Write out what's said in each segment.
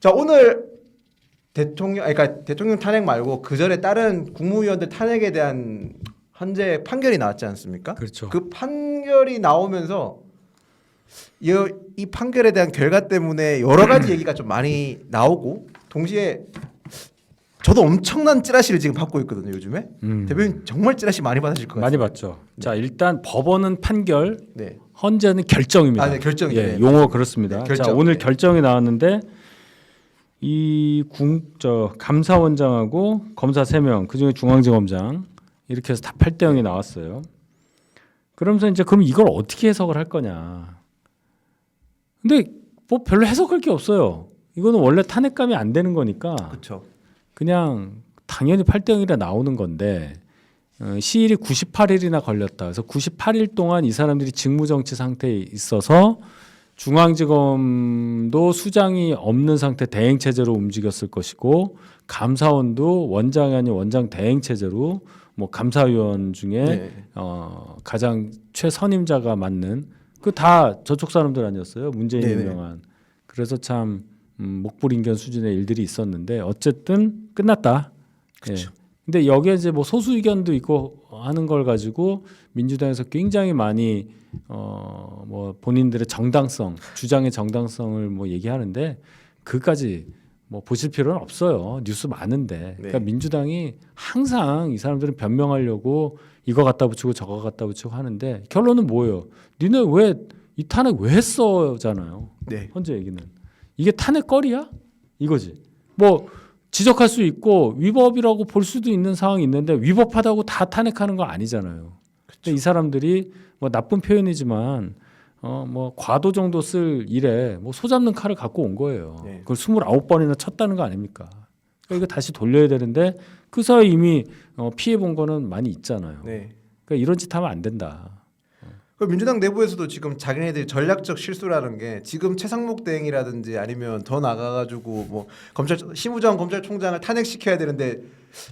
자, 오늘 그러니까 대통령 탄핵 말고 그 전에 다른 국무위원들 탄핵에 대한 헌재 판결이 나왔지 않습니까? 그렇죠. 그 판결이 나오면서 이 판결에 대한 결과 때문에 여러 가지 얘기가 좀 많이 나오고 동시에 저도 엄청난 찌라시를 지금 받고 있거든요, 요즘에. 대표님 정말 찌라시 많이 받으실 것 같아요. 많이 받죠. 자, 일단 법원은 판결, 네. 헌재는 결정입니다. 네, 결정이에요. 예, 용어 그렇습니다. 네, 결정. 자, 오늘 네. 결정이 나왔는데 감사원장하고 검사 3명, 그중에 중앙지검장 이렇게 해서 다 8대 0이 나왔어요. 그러면서 이제 그럼 이걸 어떻게 해석을 할 거냐. 근데 뭐 별로 해석할 게 없어요. 이거는 원래 탄핵감이 안 되는 거니까 그렇죠. 그냥 당연히 8대 0이라 나오는 건데 시일이 98일이나 걸렸다. 그래서 98일 동안 이 사람들이 직무정지 상태에 있어서 중앙지검도 수장이 없는 상태 대행 체제로 움직였을 것이고 감사원도 원장이 아닌 원장 대행 체제로 뭐 감사위원 중에 네. 가장 최선임자가 맡는 그 다 저쪽 사람들 아니었어요. 문재인 네네. 임명한. 그래서 참 목불인견 수준의 일들이 있었는데 어쨌든 끝났다. 그렇죠. 근데 여기에 이제 뭐 소수 의견도 있고 하는 걸 가지고 민주당에서 굉장히 많이 뭐 본인들의 정당성, 주장의 정당성을 뭐 얘기하는데 그까지 뭐 보실 필요는 없어요. 뉴스 많은데. 네. 그러니까 민주당이 항상 이 사람들은 변명하려고 이거 갖다 붙이고 저거 갖다 붙이고 하는데 결론은 뭐예요? 니네 왜 이 탄핵 왜 했어잖아요. 네. 현재 얘기는 이게 탄핵거리야? 이거지. 뭐 지적할 수 있고 위법이라고 볼 수도 있는 상황이 있는데 위법하다고 다 탄핵하는 거 아니잖아요. 근데 이 사람들이 뭐 나쁜 표현이지만 뭐 과도 정도 쓸 일에 뭐 소잡는 칼을 갖고 온 거예요. 네. 그걸 29번이나 쳤다는 거 아닙니까? 그러니까 이거 다시 돌려야 되는데 그 사이 이미 피해 본 거는 많이 있잖아요. 네. 그러니까 이런 짓 하면 안 된다. 그 민주당 내부에서도 지금 자기네들이 전략적 실수라는 게 지금 최상목 대행이라든지 아니면 더 나가가지고 뭐 심우정 검찰총장을 탄핵시켜야 되는데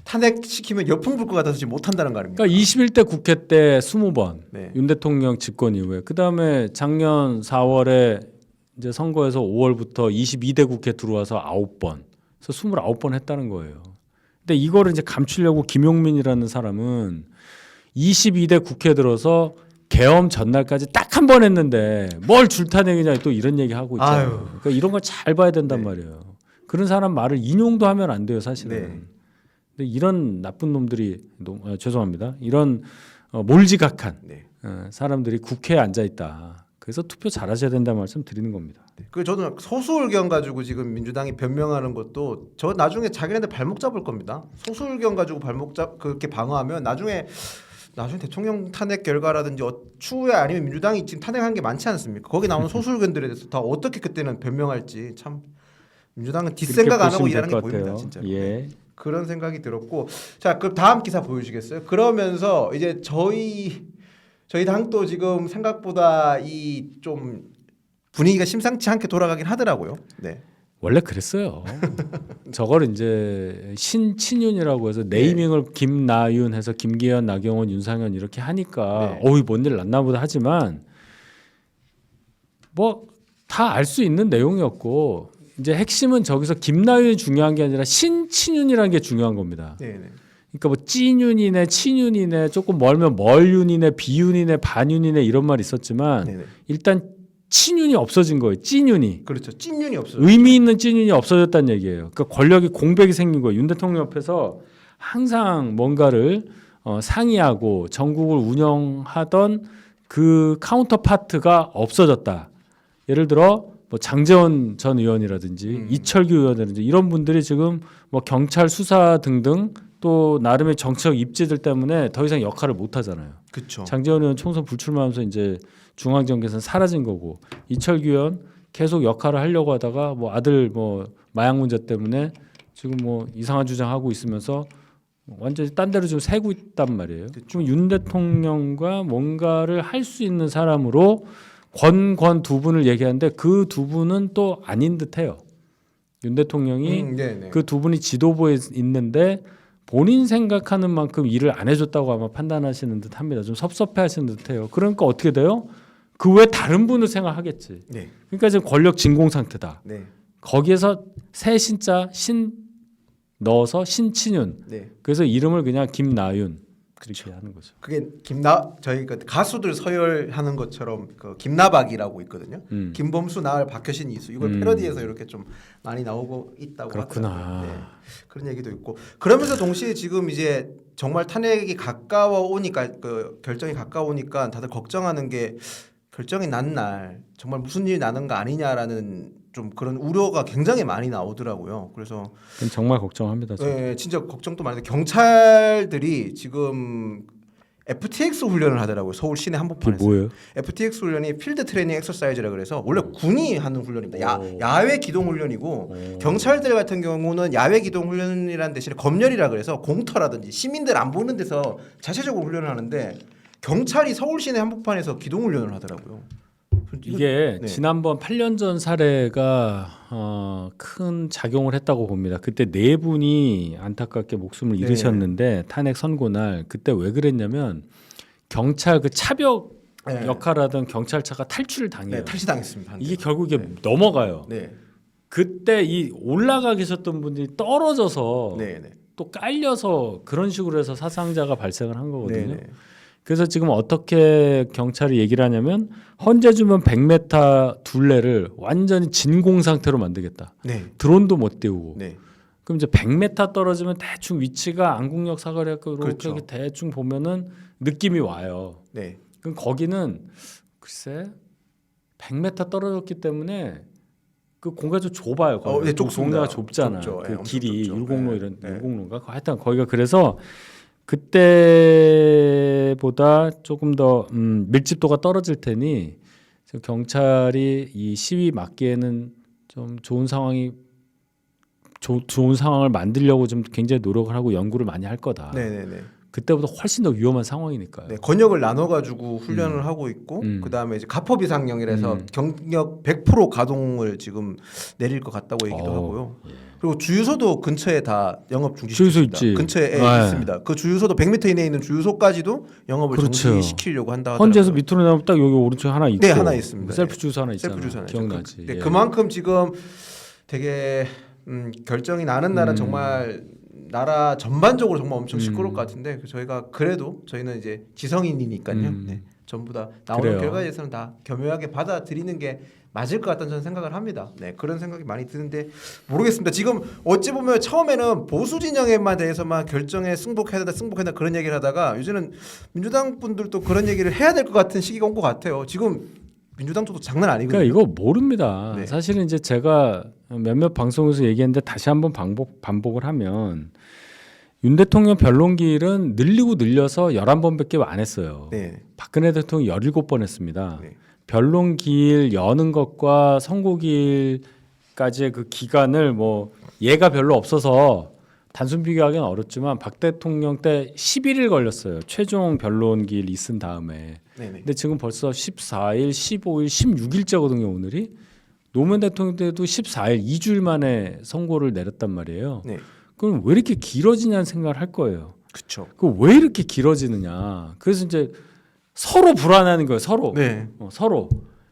탄핵시키면 여풍 불 것 같아서 지금 못한다는 거 아닙니까? 그러니까 21대 국회 때 20번 네. 윤 대통령 집권 이후에 그다음에 작년 4월에 이제 선거에서 5월부터 22대 국회 들어와서 9번. 그래서 29번 했다는 거예요. 근데 이거를 이제 감추려고 김용민이라는 사람은 22대 국회 들어서 계엄 전날까지 딱 한 번 했는데 뭘 줄타내기냐 또 이런 얘기 하고 있잖아요. 아유. 그러니까 이런 걸 잘 봐야 된단 네. 말이에요. 그런 사람 말을 인용도 하면 안 돼요, 사실은. 네. 근데 이런 나쁜 놈들이 죄송합니다. 이런 몰지각한 네. 사람들이 국회에 앉아 있다. 그래서 투표 잘하셔야 된다는 말씀 드리는 겁니다. 그 저는 소수 의견 가지고 지금 민주당이 변명하는 것도 저 나중에 자기네들 발목 잡을 겁니다. 소수 의견 가지고 그렇게 방어하면 나중에 대통령 탄핵 결과라든지 추후에 아니면 민주당이 지금 탄핵한 게 많지 않습니까? 거기 나오는 소수 의견들에 대해서 다 어떻게 그때는 변명할지 참 민주당은 뒷생각 안 하고 일하는 게 보입니다, 진짜로. 예. 네. 그런 생각이 들었고, 자, 그럼 다음 기사 보여주시겠어요? 그러면서 이제 저희 당도 지금 생각보다 이 좀 분위기가 심상치 않게 돌아가긴 하더라고요. 네. 원래 그랬어요. 저걸 이제 신친윤이라고 해서 네이밍을 김나윤 해서 김기현, 나경원, 윤상현 이렇게 하니까 네. 뭔 일 났나 보다 하지만 뭐 다 알 수 있는 내용이었고 이제 핵심은 저기서 김나윤이 중요한 게 아니라 신친윤이라는 게 중요한 겁니다. 네, 네. 그러니까 뭐 찐윤이네, 친윤이네, 조금 멀면 멀윤이네, 비윤이네, 반윤이네 이런 말이 있었지만 네, 네. 일단 친윤이 없어진 거예요. 찐윤이. 그렇죠. 찐윤이 없어요. 의미 있는 찐윤이 없어졌다는 얘기예요. 그러니까 권력이 공백이 생긴 거예요. 윤 대통령 옆에서 항상 뭔가를 상의하고 전국을 운영하던 그 카운터 파트가 없어졌다. 예를 들어 뭐 장제원 전 의원이라든지 이철규 의원이라든지 이런 분들이 지금 뭐 경찰 수사 등등 또 나름의 정치적 입지들 때문에 더 이상 역할을 못 하잖아요. 그렇죠. 장제원 의원 총선 불출마하면서 이제 중앙정계에서는 사라진 거고 이철규 의원 계속 역할을 하려고 하다가 뭐 아들 뭐 마약 문제 때문에 지금 뭐 이상한 주장하고 있으면서 완전히 딴 데로 좀 새고 있단 말이에요. 그럼 윤 대통령과 뭔가를 할 수 있는 사람으로 권 두 분을 얘기하는데 그 두 분은 또 아닌 듯해요. 윤 대통령이 그 두 분이 지도부에 있는데 본인 생각하는 만큼 일을 안 해줬다고 아마 판단하시는 듯합니다. 좀 섭섭해하시는 듯해요. 그러니까 어떻게 돼요? 그 외에 다른 분을 생각하겠지. 네. 그러니까 지금 권력 진공 상태다. 네. 거기에서 새 신자 신 넣어서 신친윤. 네. 그래서 이름을 그냥 김나윤 그렇게 하는 거죠. 그게 저희 그 가수들 서열하는 것처럼 그 김나박이라고 있거든요. 김범수, 나을, 박효신, 이수 이걸 패러디해서 이렇게 좀 많이 나오고 있다고 그렇구나. 하더라고요. 네. 그런 얘기도 있고 그러면서 동시에 지금 이제 정말 탄핵이 가까워 오니까 그 결정이 가까워 오니까 다들 걱정하는 게 결정이 난 날 정말 무슨 일이 나는 거 아니냐라는 좀 그런 우려가 굉장히 많이 나오더라고요. 그래서 그건 정말 걱정합니다. 저도. 네, 진짜 걱정도 많이 돼. 경찰들이 지금 FTX 훈련을 하더라고요. 서울 시내 그게 한복판에서. 뭐예요? FTX 훈련이 필드 트레이닝 엑서사이즈라 그래서 원래 군이 하는 훈련입니다. 오. 야외 기동 훈련이고 오. 경찰들 같은 경우는 야외 기동 훈련이라는 대신에 검열이라 그래서 공터라든지 시민들 안 보는 데서 자체적으로 훈련을 하는데 경찰이 서울 시내 한복판에서 기동 훈련을 하더라고요. 이게 네. 지난번 8년 전 사례가 큰 작용을 했다고 봅니다. 그때 네 분이 안타깝게 목숨을 네. 잃으셨는데 탄핵 선고 날 그때 왜 그랬냐면 경찰 그 차벽 네. 역할하던 경찰차가 탈출을 당해요. 네, 탈취당했습니다. 한 대. 이게 결국 이게 네. 넘어가요. 네, 그때 이 올라가 계셨던 분들이 떨어져서 네, 네, 또 깔려서 그런 식으로 해서 사상자가 발생을 한 거거든요. 네, 네. 그래서 지금 어떻게 경찰이 얘기를 하냐면 헌재 주면 100m 둘레를 완전히 진공 상태로 만들겠다. 네, 드론도 못 띄우고. 네. 그럼 이제 100m 떨어지면 대충 위치가 안국역 사거리학교 이렇게 그렇죠. 대충 보면은 느낌이 와요. 네. 그럼 거기는 글쎄 100m 떨어졌기 때문에 그 공간이 좀 좁아요. 네, 좁습니다. 동네가 좁잖아. 좁죠. 그 네, 엄청 길이 좁죠. 율곡로 네. 이런 네. 율곡로인가 하여튼 거기가 그래서 그때보다 조금 더 밀집도가 떨어질 테니 경찰이 이 시위 막기에는 좀 좋은 상황이 좋은 상황을 만들려고 좀 굉장히 노력을 하고 연구를 많이 할 거다. 네, 네, 네. 그때보다 훨씬 더 위험한 상황이니까요. 네, 권역을 나눠가지고 훈련을 하고 있고 그 다음에 이제 가포 비상령이라서 경력 100% 가동을 지금 내릴 것 같다고 얘기도 하고요. 그리고 주유소도 근처에 다 영업 주유소 중지시킵니다. 있지. 근처에 네. 있습니다. 그 주유소도 100m 이내에 있는 주유소까지도 영업을 그렇죠. 정지시키려고 한다 하더라고요. 헌재에서 밑으로 나오면 딱 여기 오른쪽에 하나 있고 네, 하나 있습니다. 셀프 주유소 하나 있잖아. 셀프 주유소 하나 있죠. 기억나지. 네, 예. 그만큼 지금 되게 결정이 나는 날은 정말 나라 전반적으로 정말 엄청 시끄러울 것 같은데 저희가 그래도 저희는 이제 지성인이니까요. 네, 전부 다 나오는 그래요. 결과에 대해서는 다 겸허하게 받아들이는 게 맞을 것 같다는 저는 생각을 합니다. 네, 그런 생각이 많이 드는데 모르겠습니다. 지금 어찌 보면 처음에는 보수 진영에만 대해서만 결정에 승복해야 된다 그런 얘기를 하다가 요즘은 민주당 분들도 그런 얘기를 해야 될 것 같은 시기가 온 것 같아요. 지금 민주당 쪽도 장난 아니거든요. 그러니까 이거 모릅니다. 네. 사실은 이제 제가 몇몇 방송에서 얘기했는데 다시 한번 반복을 하면 윤 대통령 변론기일은 늘리고 늘려서 11번밖에 안 했어요. 네, 박근혜 대통령 17번 했습니다. 네. 변론기일 여는 것과 선고기일까지의 그 기간을 뭐 예가 별로 없어서 단순 비교하기는 어렵지만 박 대통령 때 11일 걸렸어요. 최종 변론기일 있은 다음에. 네, 네. 근데 지금 벌써 14일, 15일, 16일째거든요. 오늘이. 노무현 대통령 때도 14일, 2주일 만에 선고를 내렸단 말이에요. 네. 그럼 왜 이렇게 길어지냐는 생각을 할 거예요. 그렇죠. 그 왜 이렇게 길어지느냐. 그래서 이제 서로 불안해하는 거예요. 서로. 네. 서로.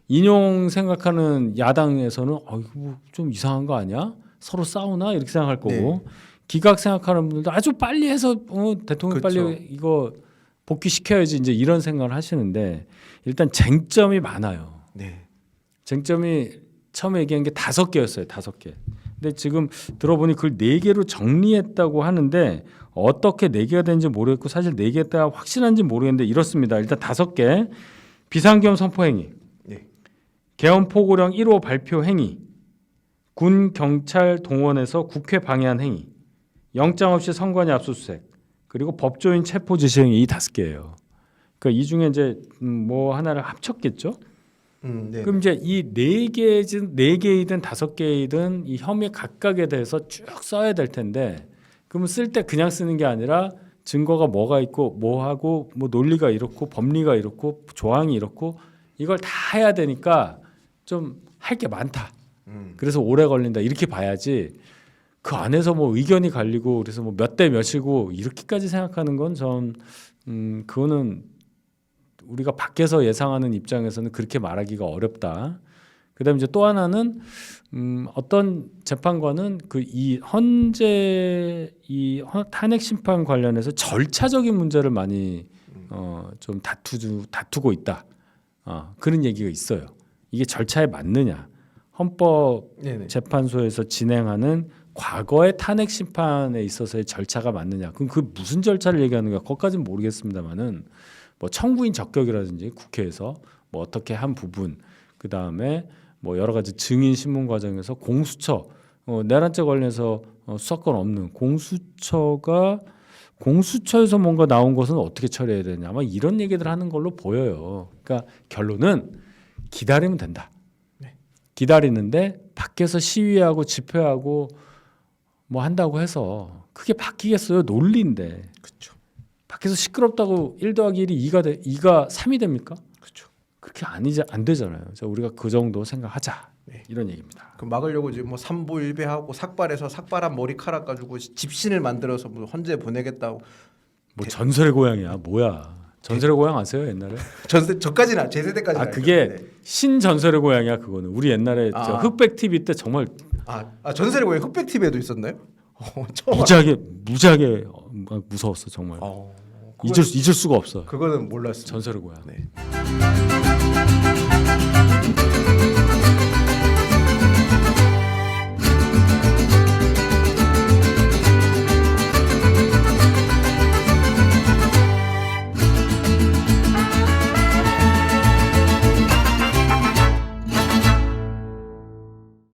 인용 생각하는 야당에서는 이거 뭐좀 이상한 거 아니야? 서로 싸우나 이렇게 생각할 거고 네. 기각 생각하는 분들도 아주 빨리 해서 대통령 그렇죠. 빨리 이거 복귀시켜야지 이제 이런 생각을 하시는데 일단 쟁점이 많아요. 네. 쟁점이 처음에 얘기한 게 5개였어요. 5개. 근데 지금 들어보니 그걸 4개로 정리했다고 하는데 어떻게 4개가 되는지 모르겠고 사실 4개가 확실한지 모르겠는데 이렇습니다. 일단 5개. 비상계엄 선포 행위. 네. 계엄 포고령 1호 발표 행위. 군 경찰 동원해서 국회 방해한 행위. 영장 없이 선관위 압수수색. 그리고 법조인 체포 지시 행위 이 5개예요. 그러니까 이 중에 이제 뭐 하나를 합쳤겠죠. 네. 그럼 이제 이 4개이든 5개이든 이 혐의 각각에 대해서 쭉 써야 될 텐데 그러면 쓸 때 그냥 쓰는 게 아니라 증거가 뭐가 있고 뭐 하고 뭐 논리가 이렇고 법리가 이렇고 조항이 이렇고 이걸 다 해야 되니까 좀 할 게 많다. 그래서 오래 걸린다 이렇게 봐야지 그 안에서 뭐 의견이 갈리고 그래서 뭐 몇 대 몇이고 이렇게까지 생각하는 건 전 그거는 우리가 밖에서 예상하는 입장에서는 그렇게 말하기가 어렵다. 그다음에 이제 또 하나는 어떤 재판관은 탄핵 심판 관련해서 절차적인 문제를 많이 좀 다투고 있다. 그런 얘기가 있어요. 이게 절차에 맞느냐? 네네. 헌법재판소에서 진행하는 과거의 탄핵 심판에 있어서의 절차가 맞느냐? 그럼 그 무슨 절차를 얘기하는가? 그것까지는 모르겠습니다만은 뭐 청구인 적격이라든지 국회에서 뭐 어떻게 한 부분, 그 다음에 뭐 여러 가지 증인 신문 과정에서 공수처 내란죄 관련해서 수사권 없는 공수처에서 뭔가 나온 것은 어떻게 처리해야 되냐? 아마 이런 얘기들 하는 걸로 보여요. 그러니까 결론은 기다리면 된다. 기다리는데 밖에서 시위하고 집회하고 뭐 한다고 해서 그게 바뀌겠어요? 논리인데. 그렇죠. 밖에서 시끄럽다고 1 더하기 1이 2가 3이 됩니까? 그렇죠. 그렇게 안 되잖아요. 그래서 우리가 그 정도 생각하자. 이런 얘기입니다. 그 막으려고 지금 뭐 삼보일배하고 삭발해서 삭발한 머리카락 가지고 집신을 만들어서 뭐 헌재 보내겠다고. 뭐 전설의 고향이야. 뭐야. 전설의 고향 아세요? 옛날에? 저까지는 제 세대까지. 그게 신전설의 고향이야. 그거는 우리 옛날에 저 흑백 TV 때 정말 전설의 고향 흑백 TV에도 있었나요? 처음 무지하게 무서웠어 정말. 잊을 수가 없어. 그거는 몰랐어요. 전설의 고향. 네.